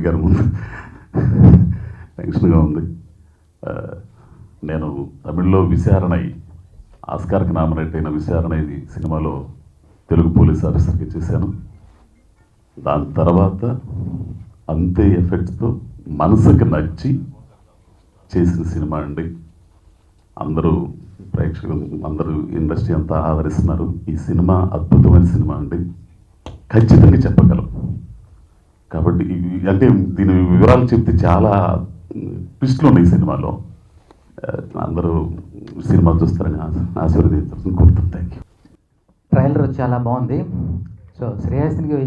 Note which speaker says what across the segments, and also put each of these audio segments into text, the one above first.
Speaker 1: గారి ముందు టెన్షన్గా ఉంది. నేను తమిళ్లో విచారణై ఆస్కార్కి నామినేట్ అయిన విచారణై సినిమాలో తెలుగు పోలీస్ ఆఫీసర్కి చేశాను. దాని తర్వాత అంతే ఎఫెక్ట్స్తో మనసుకు నచ్చి చేసిన సినిమా అండి. అందరూ ప్రేక్షకులు, అందరూ ఇండస్ట్రీ అంతా ఆదరిస్తున్నారు. ఈ సినిమా అద్భుతమైన సినిమా అండి, ఖచ్చితంగా చెప్పగలం. కాబట్టి అంటే దీని వివరాలు చెప్తే చాలా ట్విస్ట్లు ఉన్నాయి సినిమాలో. అందరూ సినిమా చూస్తారని ఆశీర్వదించాలని కోరుతున్నాను. Thank you.
Speaker 2: ట్రైలర్ చాలా బాగుంది. సో శ్రేయస్కి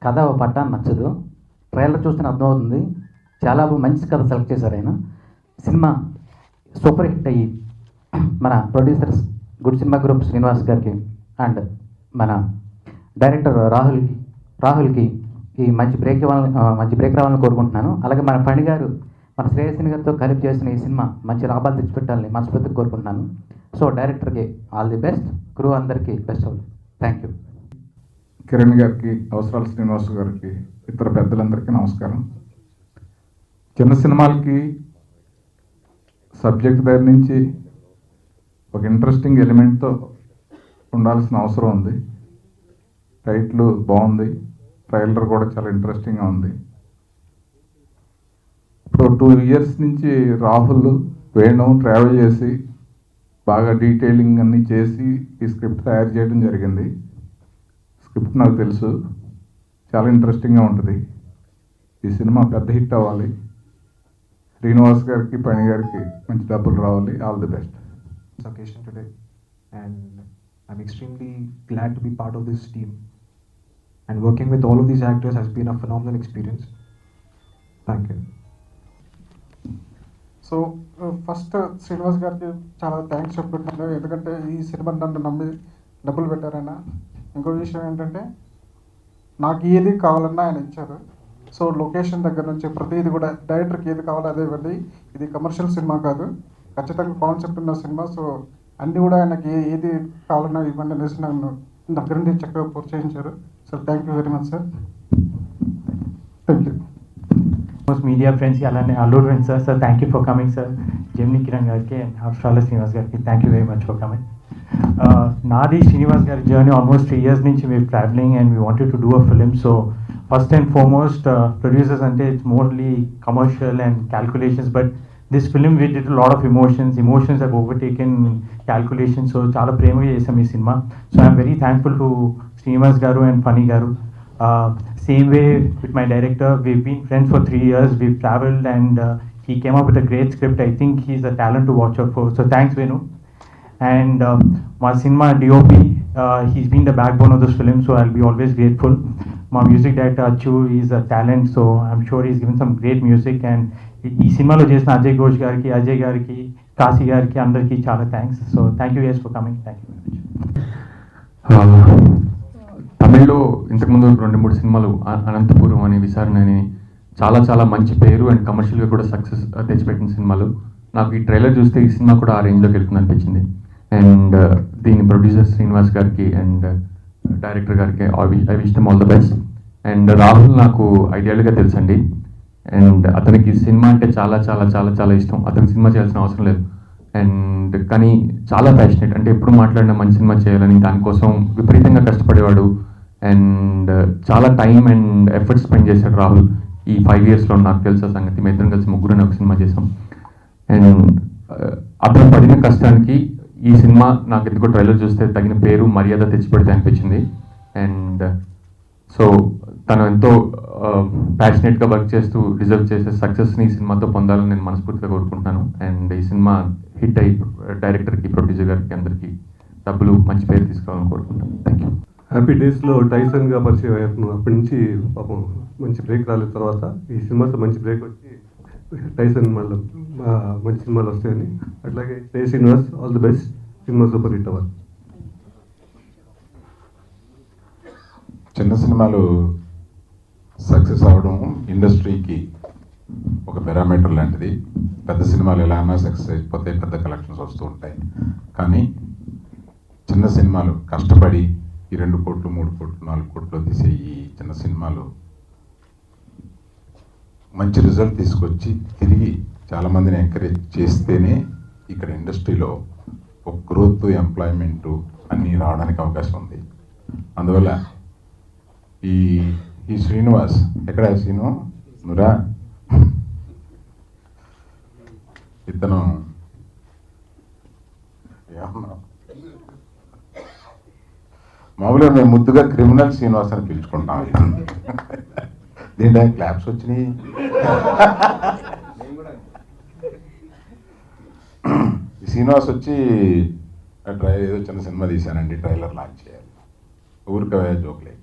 Speaker 2: కథ పట్టాన్ని నచ్చదు, ట్రైలర్ చూస్తే అర్థమవుతుంది. చాలా మంచి కథ సెలెక్ట్ చేశారు ఆయన. సినిమా సూపర్ హిట్ అయ్యి మన producers good cinema group Srinivas గారికి అండ్ మన డైరెక్టర్ రాహుల్కి ఈ మంచి బ్రేక్ రావాలని కోరుకుంటున్నాను. అలాగే మన ఫణి గారు మన శ్రేయస్ని గారితో కలిపి చేసిన ఈ సినిమా మంచి లాభాలు తెచ్చిపెట్టాలని మనస్ఫూర్తిగా కోరుకుంటున్నాను. సో డైరెక్టర్కి ఆల్ ది బెస్ట్, క్రూ అందరికీ best of. Thank you.
Speaker 3: Kiran గారికి, అవసరాల శ్రీనివాస్ గారికి, ఇతర పెద్దలందరికీ నమస్కారం. చిన్న సినిమాలకి సబ్జెక్ట్ దగ్గర నుంచి ఒక ఇంట్రెస్టింగ్ ఎలిమెంట్తో ఉండాల్సిన అవసరం ఉంది. టైటిల్ బాగుంది, ట్రైలర్ కూడా చాలా ఇంట్రెస్టింగ్గా ఉంది. ఇప్పుడు 2 years నుంచి రాహుల్, వేణు ట్రావెల్ చేసి బాగా డీటెయిలింగ్ అన్నీ చేసి ఈ స్క్రిప్ట్ తయారు చేయడం జరిగింది. స్క్రిప్ట్ నాకు తెలుసు, చాలా ఇంట్రెస్టింగ్గా ఉంటుంది. ఈ సినిమా పెద్ద హిట్ అవ్వాలి. శ్రీనివాస్ గారికి, పణి గారికి మంచి డబ్బులు రావాలి. All the best.
Speaker 4: Occasion today, and I'm extremely glad to be part of this team, and working with all of these actors has been a phenomenal experience. Thank you.
Speaker 5: So first Srinivas గారికి చాలా thanks చెప్పుకుంటున్నాను, ఎందుకంటే ఈ cinema నన్ను నమ్మి డబ్బులు పెట్టారైనా. ఇంకో విషయం ఏంటంటే నాకు ఏది కావాలన్నా ఆయన ఇచ్చారు. సో లొకేషన్ దగ్గర నుంచి ప్రతిది కూడా డైరెక్టర్కి ఏది కావాలో అదే ఇవ్వండి. ఇది కమర్షియల్ సినిమా కాదు, ఖచ్చితంగా కాన్సెప్ట్ ఉన్న సినిమా. సో అన్నీ కూడా ఆయనకి ఏది కావాలన్నా ఇవ్వండి అనేసి నన్ను దగ్గర నుండి చక్కగా ప్రోత్సహించారు. So thank you very much sir. Thank you.
Speaker 6: Media ఫ్రెండ్స్కి అలానే Alluru friends sir thank you for coming sir. Gemini Kiran గారికి అండ్ అవసరాల శ్రీనివాస్ గారికి thank you very much for coming. నాది శ్రీనివాస్ గారి జర్నీ ఆల్మోస్ట్ 3 years నుంచి we're traveling and we wanted to do a film. So first and foremost, producers ante it's mostly commercial and calculations, but this film we did a lot of emotions have overtaken calculations. So చాలా ప్రేమగా చేసాం ఈ cinema. So I'm very thankful to Srinivas garu and Funny garu. Same way with my director, we've been friends for 3 years, we've traveled and he came up with a great script. I think he's a talent to watch out for. So thanks Venu. And my cinema DOP, he's been the backbone of this film, so I'll be always grateful. My music director Achu is a talent, so I'm sure he's given some great music. And ఈ సినిమాలో చేసిన అజయ్ ఘోష్ గారికి, అజయ్ గారికి, కాశీ గారికి అందరికీ చాలా thanks. So thank you guys for coming. Thank you.
Speaker 7: తమిళ్లో ఇంతకుముందు 2-3 సినిమాలు అనంతపురం అని, విచారణ అని చాలా మంచి పేరు అండ్ కమర్షియల్గా కూడా సక్సెస్ తెచ్చిపెట్టిన సినిమాలు. నాకు ఈ ట్రైలర్ చూస్తే ఈ సినిమా కూడా ఆ రేంజ్లోకి వెళ్తుంది అనిపించింది. అండ్ దీని ప్రొడ్యూసర్ శ్రీనివాస్ గారికి అండ్ డైరెక్టర్ గారికి I wish them all the best. And Rahul నాకు 5 ఏళ్ళుగా తెలుసండి. అండ్ అతనికి సినిమా అంటే చాలా ఇష్టం. అతనికి సినిమా చేయాల్సిన అవసరం లేదు. అండ్ కానీ చాలా ప్యాషనెట్, అంటే ఎప్పుడు మాట్లాడినా మంచి సినిమా చేయాలని దానికోసం విపరీతంగా కష్టపడేవాడు. అండ్ చాలా టైం అండ్ ఎఫర్ట్ స్పెండ్ చేశాడు రాహుల్ ఈ 5 yearsలో. నాకు తెలిసిన సంగతి, మేము ఇద్దరం కలిసి ముగ్గురు ఒక సినిమా చేసాం. అండ్ అతను పడిన కష్టానికి ఈ సినిమా నాకు ఎందుకో ట్రైలర్ చూస్తే తగిన పేరు మర్యాద తెచ్చిపెడితే అనిపించింది. అండ్ సో తను ఎంతో ప్యాషనెట్గా వర్క్ చేస్తూ డిజర్వ్ చేసే సక్సెస్ని ఈ సినిమాతో పొందాలని నేను మనస్ఫూర్తిగా కోరుకుంటున్నాను. అండ్ ఈ సినిమా హిట్ అయ్యి డైరెక్టర్కి, ప్రొడ్యూసర్ గారికి అందరికీ డబ్బులు, మంచి పేరు తీసుకురావాలని కోరుకుంటున్నాను. Thank you.
Speaker 8: హ్యాపీ డేస్లో టైసన్గా పరిచయం అయ్యాను. అప్పటి నుంచి పాపం మంచి బ్రేక్ రాలేదు. తర్వాత ఈ సినిమాతో మంచి బ్రేక్ వచ్చి టైసన్ మళ్ళీ మంచి సినిమాలు వస్తాయని. అట్లాగే జై Srinivas, all the best. Cinema super hit అవ్వాలి.
Speaker 9: చిన్న సినిమాలు సక్సెస్ అవ్వడం ఇండస్ట్రీకి ఒక పారామీటర్ లాంటిది. పెద్ద సినిమాలు ఎలా అయినా సక్సెస్ అయిపోతే పెద్ద కలెక్షన్స్ వస్తూ ఉంటాయి. కానీ చిన్న సినిమాలు కష్టపడి ఈ 2 కోట్లు, 3 కోట్లు, 4 కోట్లు తీసే ఈ చిన్న సినిమాలు మంచి రిజల్ట్ తీసుకొచ్చి తిరిగి చాలామందిని ఎంకరేజ్ చేస్తేనే ఇక్కడ ఇండస్ట్రీలో ఒక గ్రోత్, ఎంప్లాయ్మెంటు అన్నీ రావడానికి అవకాశం ఉంది. అందువల్ల ఈ శ్రీనివాస్ ఎక్కడ శ్రీను నురా ఇతను మామూలుగా మేము ముద్దుగా క్రిమినల్ శ్రీనివాస్ అని పిలుచుకుంటాం. దీంట్లో క్లాప్స్ వచ్చినాయి. ఈ శ్రీనివాస్ వచ్చి ఏదో చిన్న సినిమా తీశానండి, ట్రైలర్ లాంచ్ చేయాలి, ఊరికే జోక్ లేక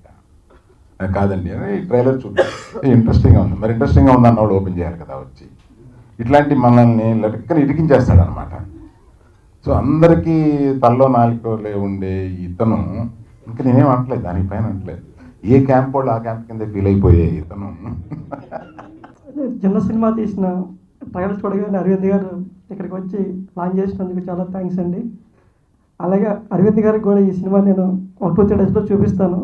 Speaker 9: కాదండి అని ట్రైలర్ చూద్దాం, ఇంట్రెస్టింగ్గా ఉంది. మరి ఇంట్రెస్టింగ్గా ఉంది అన్నవాడు ఓపెన్ చేయాలి కదా వచ్చి. ఇట్లాంటి మనల్ని లటక్కని ఇరికించేస్తాడు అనమాట. సో అందరికీ తల్లో నాలుకలే ఉండే ఇతను ఇంకా నేనేం అనట్లేదు, దానిపైన అనట్లేదు, ఏ క్యాంప్ వాళ్ళు ఆ క్యాంప్ కింద ఫీల్ అయిపోయే ఇతను.
Speaker 10: చిన్న సినిమా తీసిన ట్రైలర్ చూడగానే అరవింద్ గారు ఇక్కడికి వచ్చి లాంచ్ చేసినందుకు చాలా థ్యాంక్స్ అండి. అలాగే అరవింద్ గారికి కూడా ఈ సినిమా నేను 2-3 డేస్లో చూపిస్తాను,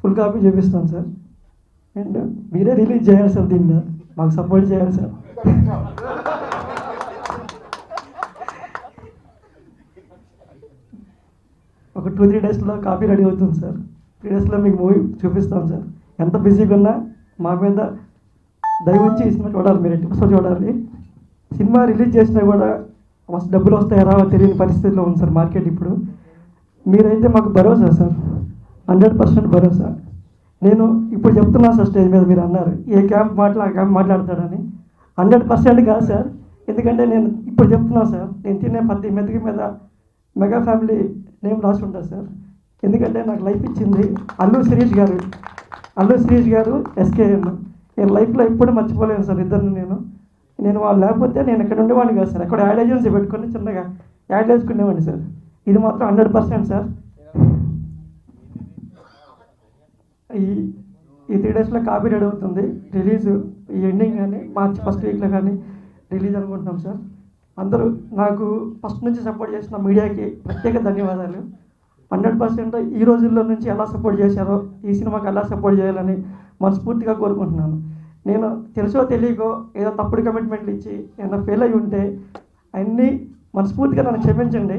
Speaker 10: ఫుల్ కాపీ చూపిస్తాను సార్. అండ్ మీరే రిలీజ్ చేయాలి సార్, దీన్ని మాకు సపోర్ట్ చేయాలి సార్. ఒక 2-3 డేస్లో కాపీ రెడీ అవుతుంది సార్. 3 డేస్లో మీకు మూవీ చూపిస్తాం సార్. ఎంత బిజీగా ఉన్నా మా మీద దయ ఉంచి ఈ సినిమా చూడాలి, మీరు ఎప్పుడు చూడాలి. సినిమా రిలీజ్ చేసినా కూడా డబ్బులు వస్తాయో రావో తెలియని పరిస్థితిలో ఉంది సార్ మార్కెట్ ఇప్పుడు. మీరైతే మాకు భరోసా సార్, 100% భరోసా. నేను ఇప్పుడు చెప్తున్నాను సార్, స్టేజ్ మీద మీరు అన్నారు ఏ క్యాంప్ ఆ క్యాంప్ మాట్లాడతాడని. 100% కాదు సార్, ఎందుకంటే నేను ఇప్పుడు చెప్తున్నాను సార్, నేను తినే ప్రతి మెతుకి మీద మెగా ఫ్యామిలీ నేమ్ రాసి ఉంటుంది సార్. ఎందుకంటే నాకు లైఫ్ ఇచ్చింది అల్లు శిరీష్ గారు ఎస్కేఎన్. నేను లైఫ్లో ఎప్పుడు మర్చిపోలేను సార్ ఇద్దరిని. నేను వాళ్ళు లేకపోతే నేను ఇక్కడ ఉండేవాడిని కాదు సార్, ఎక్కడ యాడ్ ఏజెన్సీ పెట్టుకొని చిన్నగా యాడ్ వేసుకునేవాడిని సార్. ఇది మాత్రం 100% సార్. ఈ 3 డేస్లో కాపీ రెడీ అవుతుంది, రిలీజ్ ఈ ఎండింగ్ కానీ మార్చి ఫస్ట్ వీక్లో కానీ రిలీజ్ అనుకుంటున్నాం సార్. అందరూ నాకు ఫస్ట్ నుంచి సపోర్ట్ చేసిన మీడియాకి ప్రత్యేక ధన్యవాదాలు. 100% ఈ రోజుల్లో నుంచి ఎలా సపోర్ట్ చేశారో ఈ సినిమాకి ఎలా సపోర్ట్ చేయాలని మనస్ఫూర్తిగా కోరుకుంటున్నాను. నేను తెలుసో తెలియకో ఏదో తప్పుడు కమిట్మెంట్లు ఇచ్చి ఏమైనా ఫెయిల్ అయి ఉంటే అన్నీ మనస్ఫూర్తిగా నన్ను క్షమించండి.